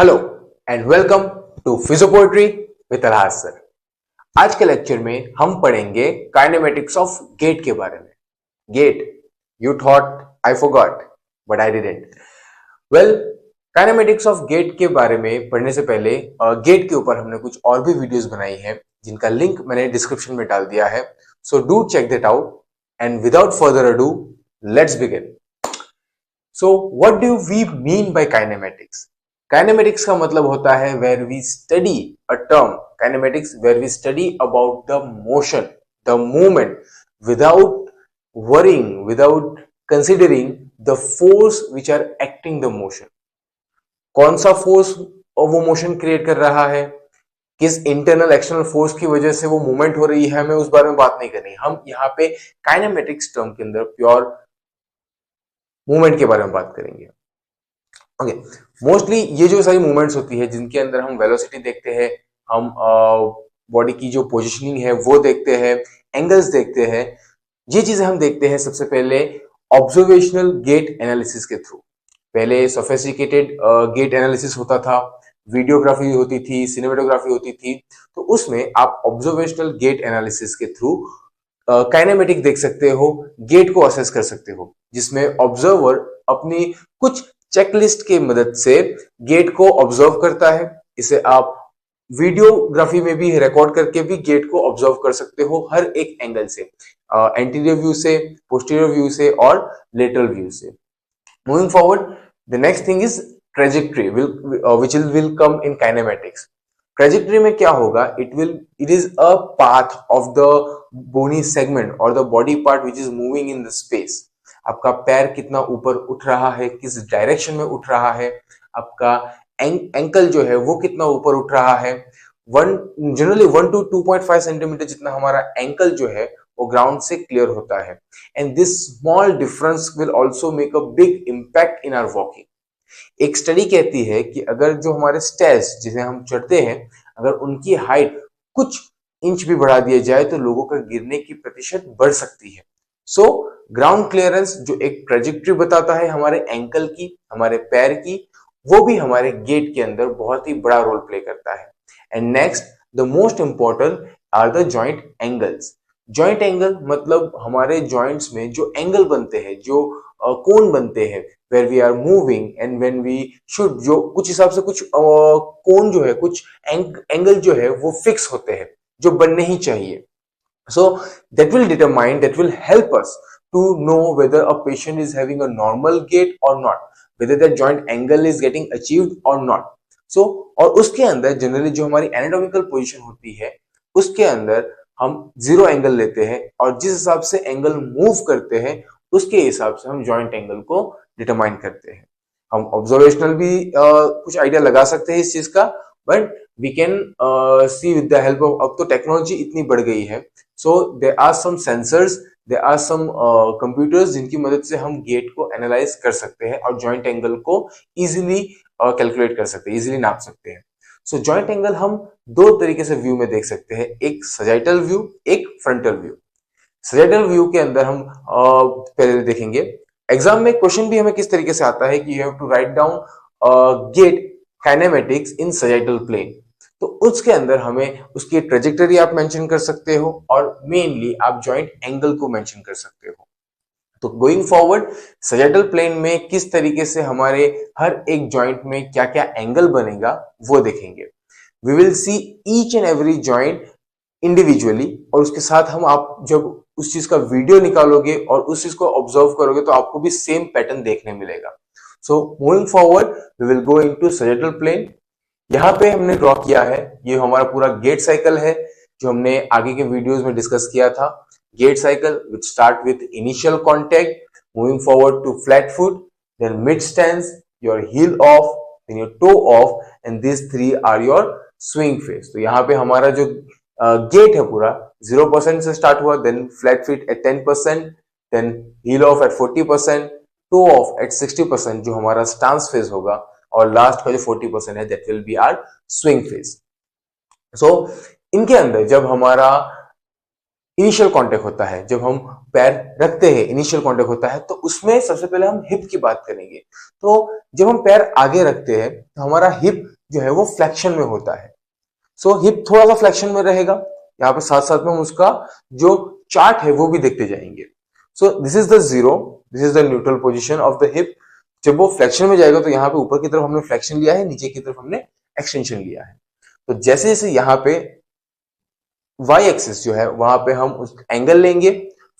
Hello and welcome to physiopoetry with Alhaj sir. आज के lecture में हम पढ़ेंगे काइनेमेटिक्स ऑफ गेट के बारे में। Gait, you thought I forgot but I didn't. Well, kinematics of gait के बारे में पढ़ने से पहले गेट के ऊपर हमने कुछ और भी वीडियोस बनाई हैं जिनका लिंक मैंने डिस्क्रिप्शन में डाल दिया है, so do check that out and without further ado let's begin. So what do we mean by kinematics? Kinematics का मतलब होता है where we study a term kinematics, where we study about the motion, the movement without worrying, without considering the force which are acting the motion. कौन सा force वो motion create कर रहा है, किस इंटरनल एक्सटर्नल फोर्स की वजह से वो मूवमेंट हो रही है, हमें उस बारे में बात नहीं करनी। हम यहाँ पे काइनेमेटिक्स टर्म के अंदर प्योर मूवमेंट के बारे में बात करेंगे। ओके, मोस्टली ये जो सारी मूवमेंट्स होती है जिनके अंदर हम वेलोसिटी देखते हैं, हम बॉडी की जो पोजीशनिंग है वो देखते हैं, एंगल्स देखते हैं, ये चीजें हम देखते हैं सबसे पहले ऑब्जर्वेशनल गेट एनालिसिस के थ्रू। पहले सोफिस्टिकेटेड गेट एनालिसिस होता था, वीडियोग्राफी होती थी, सिनेमेटोग्राफी होती थी, तो उसमें आप ऑब्जर्वेशनल गेट एनालिसिस के थ्रू काइनेमेटिक देख सकते हो, गेट को असेस कर सकते हो, जिसमें ऑब्जर्वर अपनी कुछ चेकलिस्ट की मदद से गेट को ऑब्जर्व करता है। इसे आप वीडियोग्राफी में भी रिकॉर्ड करके भी गेट को ऑब्जर्व कर सकते हो, हर एक एंगल से, एंटीरियर व्यू से, पोस्टीरियर व्यू से और लेटरल व्यू से। Moving forward, the next thing is trajectory which will come in kinematics. Trajectory में क्या होगा? it is a path of the bony segment or the body part which is moving in the space. आपका पैर कितना ऊपर उठ रहा है, किस डायरेक्शन में उठ रहा है, आपका एंकल जो है वो कितना ऊपर उठ रहा है। जनरली 1 to 2.5 सेंटीमीटर जितना हमारा एंकल जो है वो ग्राउंड से क्लियर होता है, and this small difference will also make a big impact in our walking. एक स्टडी कहती है कि अगर जो हमारे स्टेयर्स जिसे हम चढ़ते हैं, अगर उनकी हाइट कुछ इंच भी बढ़ा दिया जाए तो लोगों का गिरने की प्रतिशत बढ़ सकती है। सो ग्राउंड क्लियरेंस जो एक ट्रेजेक्ट्री बताता है हमारे एंकल की, हमारे पैर की, वो भी हमारे गेट के अंदर बहुत ही बड़ा रोल प्ले करता है। And next, the most important are the joint angles. Joint angle मतलब हमारे जॉइंट्स में जो एंगल बनते हैं, जो कोण बनते हैं, where we are moving and when we should, जो कुछ हिसाब से कुछ कोण जो है, कुछ एंगल जो है वो फिक्स होते हैं, जो बनने ही चाहिए। So that will determine, that will help us to know whether a patient is having a normal gait or not, whether that joint angle is getting achieved or not. So और उसके अंदर generally जो हमारी anatomical position होती है उसके अंदर हम जीरो एंगल लेते हैं और जिस हिसाब से एंगल मूव करते हैं उसके हिसाब से हम जॉइंट एंगल को डिटरमाइन करते हैं। हम ऑब्जर्वेशनल भी कुछ आइडिया लगा सकते हैं इस चीज का, but we can see with the help of, अब तो टेक्नोलॉजी इतनी बढ़ गई है, so there are some sensors, there are some computers जिनकी मदद से हम गेट को एनालाइज कर सकते हैं और जॉइंट एंगल को इजीली कैलकुलेट कर सकते हैं, इजीली नाप सकते हैं। सो जॉइंट एंगल हम दो तरीके से व्यू में देख सकते हैं, एक सजाइटल व्यू, एक फ्रंटल व्यू। सजाइटल व्यू के अंदर हम पहले देखेंगे, एग्जाम में क्वेश्चन भी हमें किस तरीके से आता है कि you have to write down gait kinematics in sagittal plane. तो उसके अंदर हमें उसकी ट्रेजेक्टरी आप मेंशन कर सकते हो और मेनली आप जॉइंट एंगल को मेंशन कर सकते हो। तो गोइंग फॉरवर्ड, सजाइटल प्लेन में किस तरीके से हमारे हर एक जॉइंट में क्या क्या एंगल बनेगा वो देखेंगे। We will see each and every joint individually, और उसके साथ हम, आप जब उस चीज का वीडियो निकालोगे और उस चीज को ऑब्जर्व करोगे तो आपको भी सेम पैटर्न देखने मिलेगा। So moving forward, we will go into sagittal plane. यहाँ पे हमने ड्रॉ किया है, ये हमारा पूरा गेट साइकिल है जो हमने आगे के वीडियोस में डिस्कस किया था। Gait cycle which start with initial contact, moving forward to flat foot, then mid stance, your heel off, then your toe off, and this three are your swing phase. तो यहाँ पे हमारा जो gate है पूरा 0% से स्टार्ट हुआ, then flat feet at 10%, then heel off at 40%, toe off at 60% जो हमारा स्टांस फेज होगा, और लास्ट का जो 40% है that will be our swing phase. So इनके अंदर जब हमारा इनिशियल कांटेक्ट होता है, जब हम पैर रखते हैं इनिशियल कांटेक्ट होता है, तो उसमें सबसे पहले हम हिप की बात करेंगे। तो जब हम पैर आगे रखते हैं तो हमारा हिप जो है वो फ्लेक्शन में होता है। सो हिप थोड़ा सा फ्लेक्शन में रहेगा। यहाँ पे साथ साथ में हम उसका जो चार्ट है वो भी देखते जाएंगे। So this is the zero, this is the neutral position of the hip. जब वो फ्लेक्शन में जाएगा तो यहाँ पे ऊपर की तरफ हमने फ्लेक्शन लिया है, नीचे की तरफ हमने एक्सटेंशन लिया है। तो जैसे जैसे यहाँ पे वाई एक्सिस जो है वहां पे हम उस एंगल लेंगे,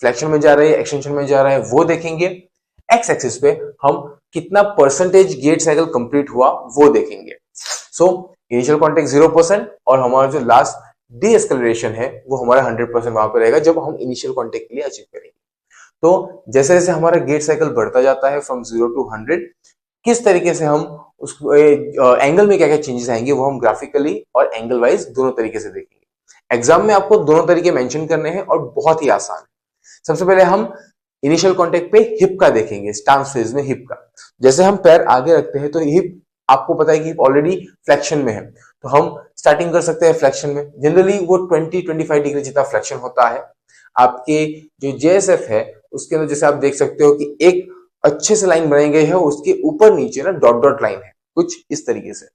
फ्लेक्शन में जा रहा है एक्सटेंशन में जा रहा है वो देखेंगे। एक्स एक्सिस पे हम कितना परसेंटेज गेट साइकिल कंप्लीट हुआ वो देखेंगे। सो इनिशियल कांटेक्ट 0% और हमारा जो लास्ट डी एक्सेलरेशन है वो हमारा 100% वहां पे रहेगा जब हम इनिशियल कांटेक्ट के लिए अचीव करेंगे। तो जैसे जैसे हमारा गेट साइकिल बढ़ता जाता है फ्रॉम 0 to 100, किस तरीके से हम उस एंगल में क्या क्या चेंजेस आएंगे वो हम ग्राफिकली और एंगल वाइज दोनों तरीके से देखेंगे। एग्जाम में आपको दोनों तरीके मेंशन करने हैं और बहुत ही आसान है। सबसे पहले हम इनिशियल कांटेक्ट पे हिप का देखेंगे, स्टांस फेज में हिप का। जैसे हम पैर आगे रखते हैं तो हिप, आपको पता है कि हिप ऑलरेडी फ्लेक्शन में है, तो हम स्टार्टिंग कर सकते हैं फ्लेक्शन में। जनरली वो 20-25 डिग्री जितना फ्लेक्शन होता है। आपके जो जेएसएफ है उसके अंदर जैसे आप देख सकते हो कि एक अच्छे से लाइन बनाई गई है, उसके ऊपर नीचे ना डॉट डॉट लाइन है कुछ इस तरीके से।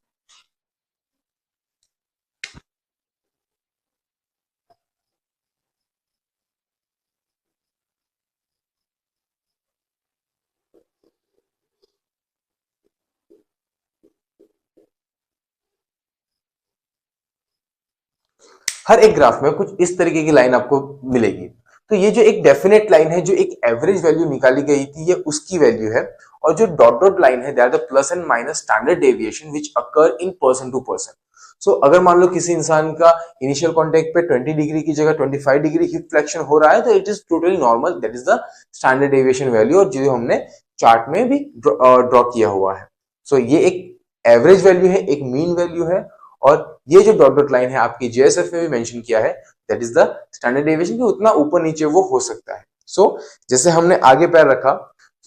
हर एक ग्राफ में कुछ इस तरीके की लाइन आपको मिलेगी। तो ये जो एक डेफिनेट लाइन है, जो एक एवरेज वैल्यू निकाली गई थी, ये उसकी वैल्यू है। और जो डॉट डॉट लाइन है, they are the plus and minus standard deviation which occur in percent to percent. So अगर मान लो किसी इंसान का इनिशियल कांटेक्ट पे 20 डिग्री की जगह 25 डिग्री हिप फ्लेक्शन हो रहा है, तो it is totally normal, that is the standard deviation value, और जो हमने चार्ट में भी ड्रॉ किया हुआ है। सो ये एक एवरेज वैल्यू है, एक मीन वैल्यू है। और ये जो डॉट डॉट लाइन है आपकी जेएसएफ में भी मेंशन किया है, that is the standard deviation, कि उतना ऊपर नीचे वो हो सकता है। सो जैसे हमने आगे पैर रखा,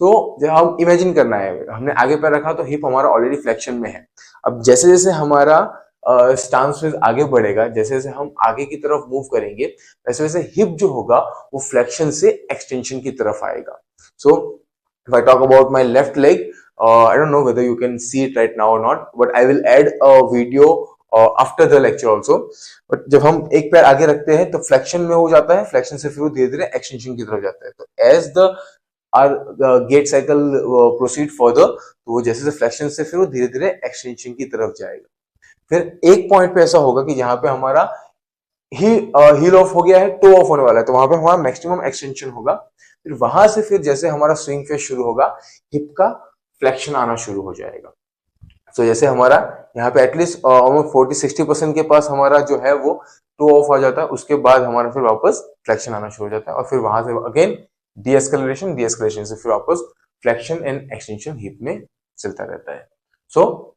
तो जब हम इमेजिन करना है, हमने आगे पैर रखा तो हिप हमारा ऑलरेडी फ्लेक्शन में है। अब जैसे जैसे हमारा स्टांस फेज आगे बढ़ेगा, जैसे जैसे हम आगे की तरफ मूव करेंगे, वैसे वैसे हिप जो होगा वो फ्लेक्शन से एक्सटेंशन की तरफ आएगा। सो if I talk about my left leg, I don't know whether you can see it right now or not, but I will add a video after the lecture also. But जब हम एक पैर आगे रखते हैं तो फ्लेक्शन में हो जाता है, फ्लेक्शन से फिर वो धीरे धीरे एक्सटेंशन की तरफ जाता है। तो as the are gait cycle proceed further, तो वो जैसे फ्लेक्शन से फिर वो धीरे धीरे एक्सटेंशन की तरफ जाएगा। फिर एक पॉइंट पे ऐसा होगा कि जहां पे हमारा हील ऑफ हो गया है, टो ऑफ होने वाला है, तो वहां पे हमारा मैक्सिमम एक्सटेंशन होगा। फिर वहां से फिर जैसे हमारा स्विंग फेज शुरू होगा, हिप का फ्लेक्शन आना शुरू हो जाएगा। तो जैसे हमारा यहाँ पे एटलीस्ट ऑलमोस्ट 40-60% के पास हमारा जो है वो टो ऑफ आ जाता है, उसके बाद हमारा फिर वापस फ्लेक्शन आना शुरू हो जाता है, और फिर वहां से अगेन डी एस्केलेशन से फिर वापस फ्लेक्शन एंड एक्सटेंशन हिप में चलता रहता है। So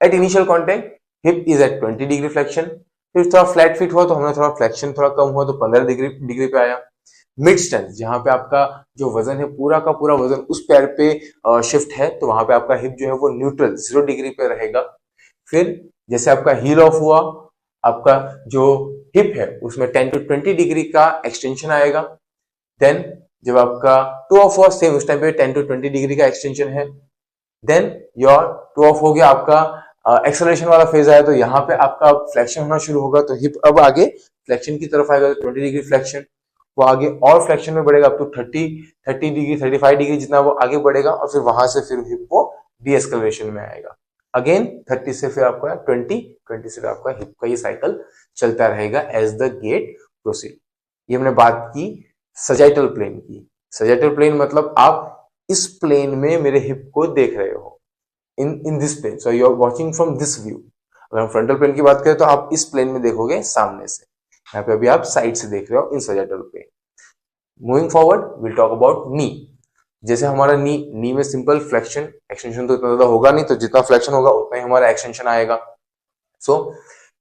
at initial contact hip is at 20 degree flexion, फिर थोड़ा फ्लैट फिट हुआ तो हमने थोड़ा फ्लेक्शन थोड़ा कम हुआ तो 15 डिग्री पे आया। मिड स्टैंड, जहां पे आपका जो वजन है पूरा का पूरा वजन उस पैर पे शिफ्ट है, तो वहां पे आपका हिप जो है वो न्यूट्रल 0 डिग्री पे रहेगा। फिर जैसे आपका हील ऑफ हुआ, आपका जो हिप है उसमें 10-20 डिग्री का एक्सटेंशन आएगा। देन जब आपका टू ऑफ हुआ, सेम उस टाइम पे 10-20 डिग्री का एक्सटेंशन है। देन योर टू ऑफ हो गया, आपका एक्सेलरेशन वाला फेज आया, तो यहाँ पे आपका फ्लेक्शन होना शुरू होगा, तो हिप अब आगे फ्लेक्शन की तरफ आएगा, 20 डिग्री फ्लेक्शन, वो आगे और फ्लेक्शन में बढ़ेगा अप टू 30 डिग्री 35 डिग्री जितना वो आगे बढ़ेगा, और फिर वहां से फिर हिप वो डीएस्केलेशन में आएगा। अगेन 30 से फिर आपका 20 से फिर आपका हिप का ये साइकिल चलता रहेगा एज द गेट प्रोसीड। ये हमने बात की सजाइटल प्लेन की। सजाइटल प्लेन मतलब आप इस प्लेन में मेरे हिप को देख रहे हो, in this plane, so you are watching from this view. अगर हम फ्रंटल प्लेन की बात करें तो आप इस प्लेन में देखोगे सामने से, यहाँ पे अभी आप साइड से देख रहे हो in sagittal plane. Moving forward will talk about knee. जैसे हमारा नी में सिंपल फ्लेक्शन, एक्सटेंशन तो इतना ज्यादा होगा नहीं, तो जितना फ्लेक्शन होगा उतना ही हमारा एक्सटेंशन आएगा। सो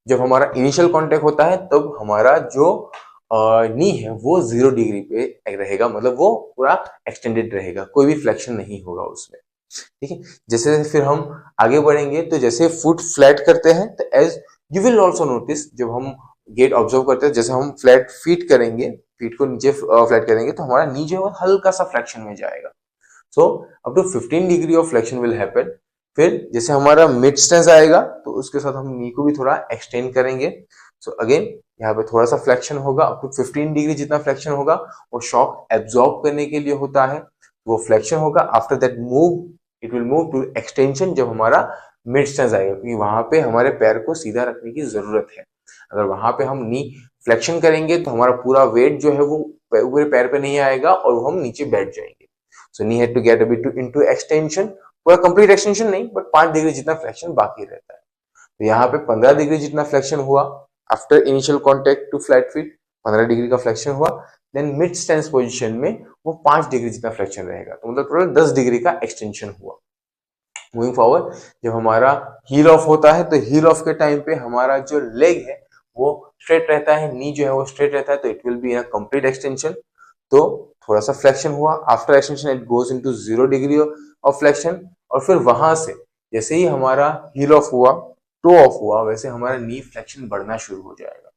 जब हमारा इनिशियल कॉन्टेक्ट होता है तब हमारा जो नी है वो 0 डिग्री पे रहेगा, मतलब वो पूरा एक्सटेंडेड रहेगा, कोई भी फ्लेक्शन नहीं होगा उसमें। ठीक है, जैसे फिर हम आगे बढ़ेंगे तो जैसे फुट फ्लैट करते हैं, तो as you will also notice, जब हम गेट ऑब्जर्व करते हैं, जैसे हम फ्लैट फीट करेंगे, फीट को नीचे फ्लैट करेंगे तो हमारा नी जो है हल्का सा फ्लेक्शन में जाएगा। So up to 15 degree of flexion will happen. फिर जैसे हमारा मिड स्टेंस आएगा तो उसके साथ हम नी को भी थोड़ा एक्सटेंड करेंगे। सो अगेन यहाँ पे थोड़ा सा फ्लेक्शन होगा, अप टू 15 डिग्री जितना फ्लेक्शन होगा वो शॉक एब्जॉर्ब करने के लिए होता है, वो फ्लेक्शन होगा। After that move it will move to extension जब हमारा मिड स्टेंस आएगा, क्योंकि वहां पे हमारे पैर को सीधा रखने की जरूरत है। अगर वहां पे हम नी फ्लेक्शन करेंगे तो हमारा पूरा वेट जो है वो पूरे पैर पे नहीं आएगा और वो हम नीचे बैठ जाएंगे। So knee had to get a bit into extension, पूरा कंप्लीट एक्सटेंशन नहीं बट 5 डिग्री जितना फ्लेक्शन बाकी रहता है। तो यहाँ पे 15 डिग्री जितना फ्लेक्शन हुआ after initial contact to flat feet, 15 degree का फ्लेक्शन हुआ। देन मिड स्टेंस पोजीशन में वो 5 डिग्री जितना फ्लेक्शन रहेगा, तो मतलब टोटल 10 डिग्री का एक्सटेंशन हुआ। मूविंग फॉरवर्ड, जब हमारा हील ऑफ होता है तो हील ऑफ के टाइम पे हमारा जो लेग है वो स्ट्रेट रहता है, नी जो है वो स्ट्रेट रहता है, तो it will be in a complete extension. तो थोड़ा सा फ्लेक्शन हुआ, after extension it goes into 0 degree of flexion. और फिर वहां से जैसे ही हमारा हील ऑफ हुआ, टो ऑफ हुआ, वैसे हमारा नी फ्लेक्शन बढ़ना शुरू हो जाएगा।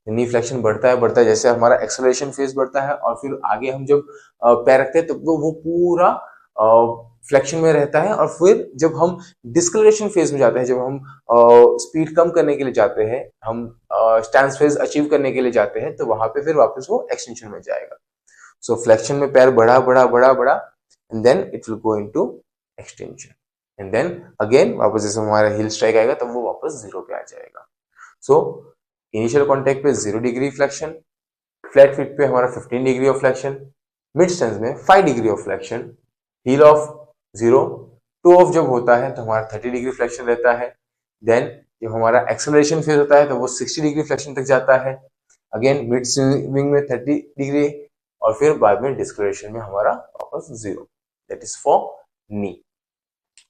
नी फ्लेक्शन बढ़ता है जैसे हमारा एक्सेलरेशन फेज बढ़ता है, और फिर आगे हम जब पैर रखते हैं तो वो पूरा फ्लेक्शन में रहता है। और फिर जब हम डिस्कलरेशन फेज में जाते हैं, जब हम स्पीड कम करने के लिए जाते हैं, हम स्टैंस फेज अचीव करने के लिए जाते हैं, तो वहां पे फिर वापस वो एक्सटेंशन में जाएगा। सो फ्लेक्शन में पैर बढ़ा and then it will go into extension, and then again वापस जैसे हमारा हिल स्ट्राइक आएगा तब वो वापस 0 पे आ जाएगा। सो इनिशियल कॉन्टेक्ट पे 0 डिग्री फ्लेक्शन, फ्लैट फीट पे हमारा 15 degree of flexion, mid stance में 5 degree of flexion, heel off 0, toe off जब होता है तो हमारा 30 डिग्री फ्लेक्शन रहता है। देन जब हमारा एक्सेलरेशन फेज होता है तो वो 60 डिग्री फ्लेक्शन तक जाता है। अगेन मिड स्विंग में 30 डिग्री, और फिर बाद में डिस्कलरेशन में हमारा वापस 0। That is for knee.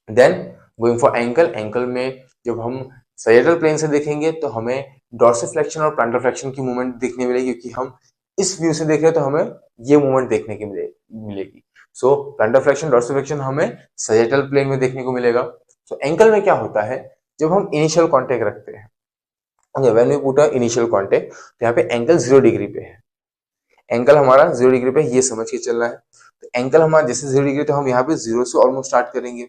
Then going for ankle, ankle में जब हम सैजिटल प्लेन से देखेंगे तो हमें डॉर्सिफ्लेक्शन और प्लांटर फ्लेक्शन की मूवमेंट देखने मिलेगी, क्योंकि हम इस व्यू से देख रहे हैं तो हमें ये मूवमेंट देखने की मिलेगी। सो प्लांटर फ्लेक्शन, डॉर्सिफ्लेक्शन हमें सैजिटल प्लेन में देखने को मिलेगा। सो एंकल में क्या होता है, जब हम इनिशियल कांटेक्ट रखते हैं, when we put a initial contact, तो यहाँ पे एंकल 0 डिग्री पे है। एंकल हमारा 0 डिग्री पे, ये समझ के चलना है। तो एंकल हमारा जैसे 0 डिग्री, तो हम यहाँ पे 0 से ऑलमोस्ट स्टार्ट करेंगे।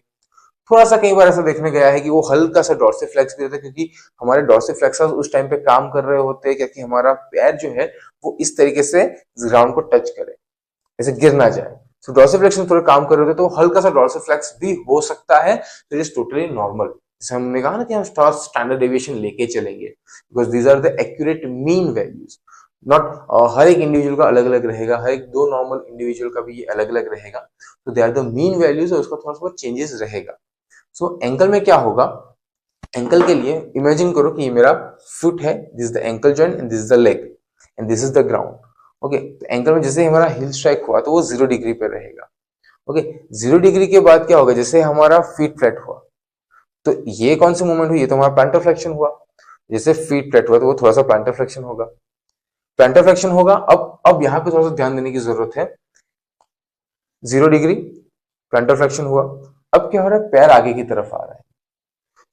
थोड़ा सा कई बार ऐसा देखने गया है कि वो हल्का सा डॉर्सिफ्लेक्स भी रहता है, क्योंकि हमारे डॉर्सिफ्लेक्सस उस टाइम पे काम कर रहे होते हैं क्योंकि हमारा पैर जो है वो इस तरीके से ग्राउंड को टच करे, जैसे गिर ना जाए। तो डॉर्सिफ्लेक्शन थोड़े काम कर रहे होते हैं, तो हल्का सा डॉर्सिफ्लेक्स भी हो सकता है, तो इट इज टोटली नॉर्मल। जैसे हमने कहा ना कि हम स्टैंडर्ड डेविएशन लेके चलेंगे, because these are the accurate mean values. Not हर एक इंडिविजुअल का अलग अलग रहेगा, हर एक दो नॉर्मल इंडिविजुअल का भी ये अलग अलग रहेगा, तो they are the mean values, और उसका थोड़ा सा चेंजेस रहेगा। सो एंकल में क्या होगा, एंकल के लिए इमेजिन करो कि ये मेरा फुट है, this is the ankle joint and this is the leg and this is the ground. Okay, तो एंकल में जैसे हमारा हिल स्ट्राइक हुआ तो वो 0 डिग्री पे रहेगा। ओके, 0 डिग्री के बाद क्या होगा, जैसे हमारा फीट फ्लैट हुआ तो ये कौन सी मूवमेंट हुई, ये तो हमारा प्लांटर फ्लेक्शन हुआ। जैसे फीट फ्लैट हुआ तो वो थोड़ा सा प्लांटर फ्लेक्शन होगा, प्लांटर फ्लेक्शन होगा। अब यहाँ पे थोड़ा सा ध्यान देने की जरूरत है। 0 डिग्री प्लांटर फ्लेक्शन हुआ, अब क्या हो रहा है, पैर आगे की तरफ आ रहा है।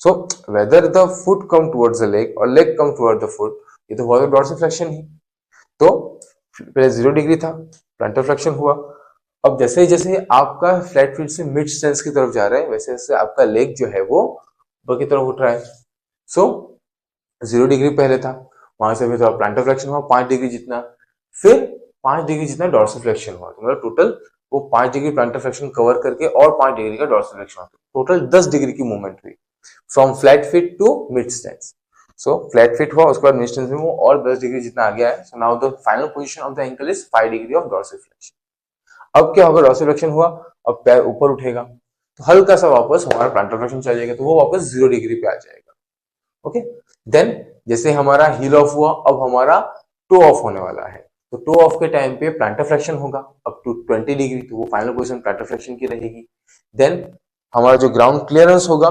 So whether the foot come towards the leg और leg come toward the foot, ये तो हुआ डॉर्सिफ्लेक्शन ही। तो पहले 0 डिग्री था, प्लांटर फ्लेक्शन हुआ। अब जैसे जैसे आपका फ्लैट फीट से मिड स्टेंस की तरफ जा रहा है, वैसे वैसे आपका लेग जो है वो ऊपर की तरफ उठ रहा है। सो 0 डिग्री पहले था, वहां से फिर थोड़ा प्लांटर फ्लेक्शन हुआ 5 डिग्री जितना, फिर 5 डिग्री जितना डॉर्सिफ्लेक्शन हुआ, तो मतलब टोटल वो 5 डिग्री प्लांटर फ्लेक्शन कवर करके और 5 डिग्री का डॉर्सिफ्लेक्शन हुआ, टोटल 10 डिग्री की मूवमेंट हुई from flat feet to mid stance. So flat feet हुआ, उसके बाद मिड स्टेंस में वो और 10 डिग्री जितना आ गया है। So now the final position of the ankle is 5 degree of dorsiflexion. अब क्या होगा, डॉर्सिफ्लेक्शन हुआ, अब पैर ऊपर उठेगा तो हल्का सा वापस हमारा प्लांटर फ्लेक्शन चल जाएगा, तो वो वापस 0 डिग्री पे आ जाएगा। ओके, देन जैसे हमारा हील ऑफ हुआ, अब हमारा टो ऑफ होने वाला है। तो टो ऑफ के टाइम पे प्लांटर फ्लेक्शन होगा अप टू 20 डिग्री, तो वो फाइनल पोजीशन प्लांटर फ्लेक्शन की रहेगी। देन हमारा जो ग्राउंड क्लियरेंस होगा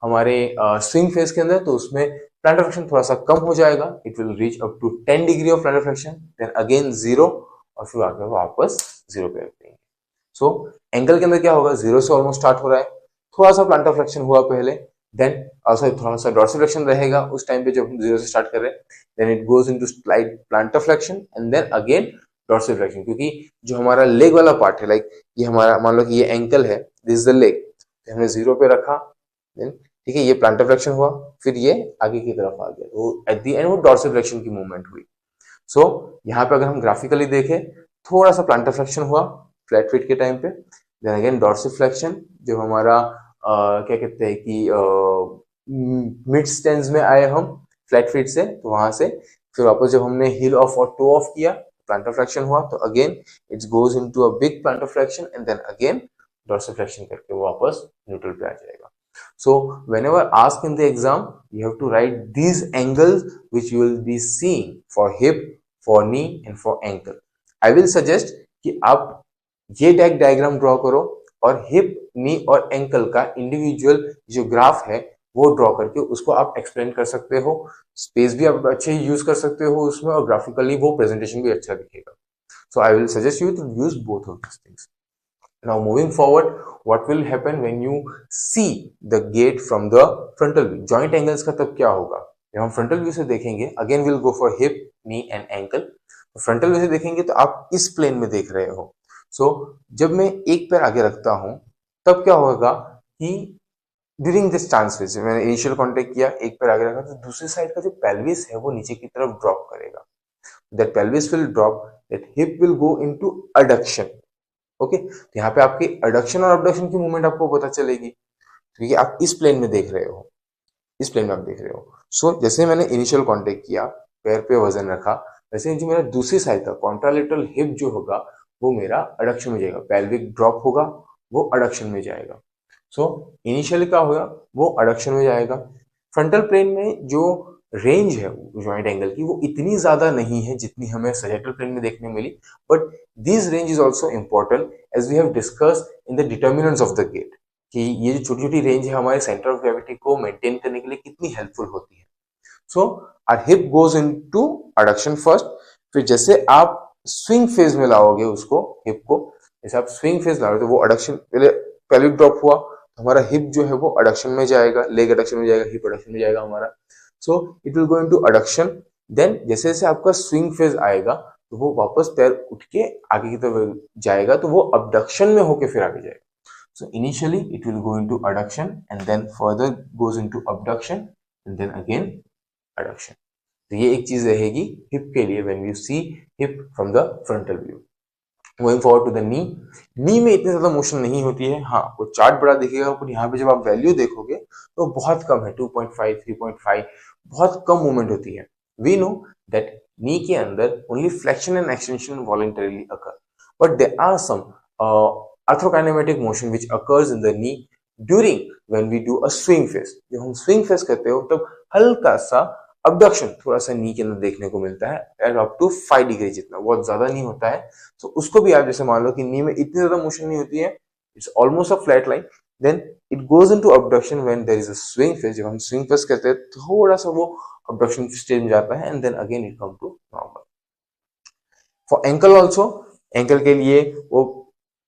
हमारे स्विंग फेज के अंदर, तो उसमें प्लांटर फ्लेक्शन थोड़ा सा कम हो जाएगा, it will reach up to 10 degree of plantar flexion, then again 0, और फिर आगे वापस 0 पे रख देंगे। सो एंकल के अंदर क्या होगा, 0 से ऑलमोस्ट स्टार्ट हो रहा है, थोड़ा सा प्लांटर फ्लेक्शन हुआ पहले, देन सॉरी थोड़ा सा डॉर्सिफ्लेक्शन रहेगा उस टाइम पे जब हम जीरो से स्टार्ट कर रहे हैं, then it goes into slight plantar flexion and then again dorsiflexion, क्योंकि जो हमारा लेग वाला पार्ट है, लाइक ये हमारा मान लो कि ये एंकल है, दिस इज द लेग, हमने जीरो पे रखा, देन ठीक है ये प्लांटर फ्लेक्शन हुआ, फिर ये आगे की तरफ आ गया, वो एट द एंड वो डॉर्सिफ्लेक्शन की मूवमेंट हुई। सो यहाँ पे अगर हम ग्राफिकली देखें, थोड़ा सा प्लांटर फ्लेक्शन हुआ फ्लैट फीट के टाइम पे, देन अगेन डॉर्सिफ्लेक्शन जब हमारा क्या कहते हैं कि मिड स्टेंस में आए हम फ्लैट फीट से, तो वहां से फिर वापस जब हमने हिल ऑफ और टो ऑफ किया प्लांटर फ्लेक्शन हुआ, तो again it's goes into a big plantar flexion and then again dorsiflexion करके वो वापस न्यूट्रल पे आ जाएगा। So whenever asked in the exam, you have to write these angles which you will be seeing for hip, for knee and for ankle. I will suggest कि आप ये diagram draw करो और हिप, नी और ankle का individual जो graph है वो ड्रॉ करके उसको आप एक्सप्लेन कर सकते हो, स्पेस भी आप अच्छे यूज कर सकते हो उसमें, और ग्राफिकली वो प्रेजेंटेशन भी अच्छा दिखेगा। So I will suggest you to use both of these things. Now moving forward, what will happen when you see the gate from the frontal view? Joint angles का तब क्या होगा? जब हम frontal view से देखेंगे, again we'll go for hip, knee and ankle. तो frontal view से देखेंगे तो आप इस प्लेन में देख रहे हो। So जब मैं एक पैर आगे रखता हूं, तब क्या होगा कि ड्यूरिंग दिस ट्रांसफेस मैंने इनिशियल कॉन्टेक्ट किया, एक पैर आगे रखा, तो दूसरी साइड का जो पेल्विस है वो नीचे की तरफ ड्रॉप करेगा। That pelvis will drop, that hip will go into adduction. Okay, तो यहाँ पे आपकी एडक्शन और अबडक्शन की मूवमेंट आपको पता चलेगी, क्योंकि आप इस प्लेन में देख रहे हो, इस प्लेन में आप देख रहे हो। सो जैसे मैंने इनिशियल कांटेक्ट किया, पैर पे वजन रखा, वैसे जो मेरा दूसरी साइड का कॉन्ट्रालेटरल हिप जो होगा वो मेरा एडक्शन में जाएगा, पेल्विक ड्रॉप होगा वो एडक्शन में जाएगा। सो इनिशियली क्या होगा, वो एडक्शन में जाएगा। फ्रंटल प्लेन में जो रेंज है जॉइंट एंगल की वो इतनी ज्यादा नहीं है जितनी हमें सैजिटल प्लेन में देखने मिली, but this range is also important as we have discussed in the determinants of the gait, कि ये जो छोटी छोटी रेंज है हमारे सेंटर ऑफ ग्रेविटी को मेंटेन करने के लिए कितनी हेल्पफुल होती है। So our hip goes into adduction first, फिर जैसे आप स्विंग फेज में लाओगे उसको, हिप को जैसे आप स्विंग फेज लाओगे तो वो एडक्शन, पहले पेल्विक ड्रॉप हुआ तो हमारा हिप जो है वो एडक्शन में जाएगा, लेग एडक्शन में जाएगा, हिप एडक्शन में जाएगा हमारा। So it will go into adduction, then जैसे जैसे आपका स्विंग फेज आएगा तो वो वापस पैर उठ के आगे की तरफ जाएगा, तो वो अबडक्शन में होके फिर आगे जाएगा। So initially it will go into adduction and then further goes into abduction and then again adduction. तो ये एक चीज रहेगी हिप के लिए when you see hip from the frontal view. Going forward to the knee, knee में इतनी ज्यादा मोशन नहीं होती है, हाँ वो चार्ट बड़ा दिखेगा, पर यहाँ पे जब आप वैल्यू देखोगे तो बहुत कम है, 2.5 3.5, बहुत कम मूवमेंट होती है। वी नो दैट नी के अंदर only flexion and extension voluntarily occur, but there are some arthrokinematic motion which occurs in the knee during when we do a swing phase. जब हम स्विंग फेस करते हो तब हल्का सा अबडक्शन थोड़ा सा नी के अंदर देखने को मिलता है, अप टू 5 डिग्री जितना, बहुत ज्यादा नहीं होता है। तो उसको भी आप जैसे मान लो कि नी में इतनी ज्यादा मोशन नहीं होती है, it's almost a flat line, then it goes into abduction when there is a swing phase. जब हम स्विंग फेस करते हैं थोड़ा सा वो अबडक्शन स्टेज में जाता है and then again it come to normal. For ankle also, ankle के लिए वो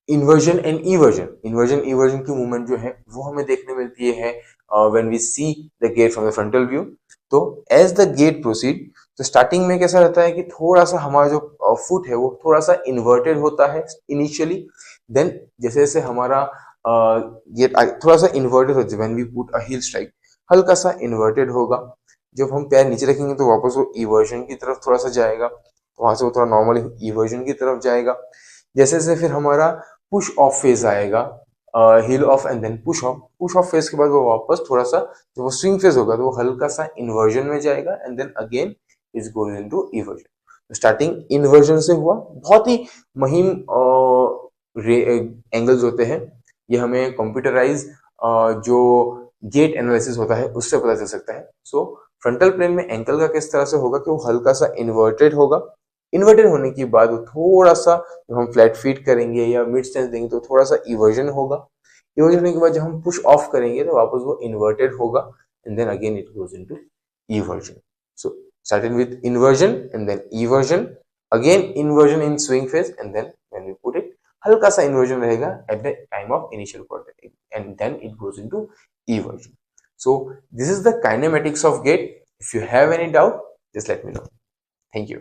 इन्वर्जन एंड इवर्जन की मूवमेंट जो है वो हमें देखने मिलती है when we see the gait from the frontal view. तो एज द गेट प्रोसीड, तो स्टार्टिंग में कैसा रहता है कि थोड़ा सा हमारा जो फुट है वो थोड़ा सा इन्वर्टेड होता है इनिशियली, देन जैसे जैसे हमारा गेट थोड़ा सा इन्वर्टेड हो जाए, when we put a heel strike हल्का सा इन्वर्टेड होगा। जब हम पैर नीचे रखेंगे तो वापस वो इवर्जन की तरफ थोड़ा सा जाएगा, तो वहां से वो थोड़ा नॉर्मली इवर्जन की तरफ जाएगा। जैसे जैसे फिर हमारा पुश ऑफ फेज आएगा, heel off and then push off phase के बाद वो वापस थोड़ा सा, जब वो स्विंग फेज होगा तो वो हल्का सा इन्वर्जन में जाएगा and then again is going into eversion. Starting inversion से हुआ, बहुत ही महीन एंगल्स होते हैं, ये हमें कंप्यूटराइज जो गेट एनालिसिस होता है उससे पता चल सकता है। सो फ्रंटल प्लेन में एंकल का किस तरह से होगा कि वो हल्का सा इन्वर्टेड होगा, इन्वर्टेड होने के बाद वो थोड़ा सा, जब हम फ्लैट फीट करेंगे या मिड स्टेंस देंगे तो थोड़ा सा इवर्जन होगा, इवर्जन होने के बाद जब हम पुश ऑफ करेंगे तो वापस वो इन्वर्टेड होगा and then again it goes into eversion. So starting with inversion and then eversion, again inversion in swing phase and then when we put it हल्का सा inversion रहेगा at the time of initial contact and then it goes into eversion. So this is the kinematics of gate. If you have any doubt, just let me know. Thank you.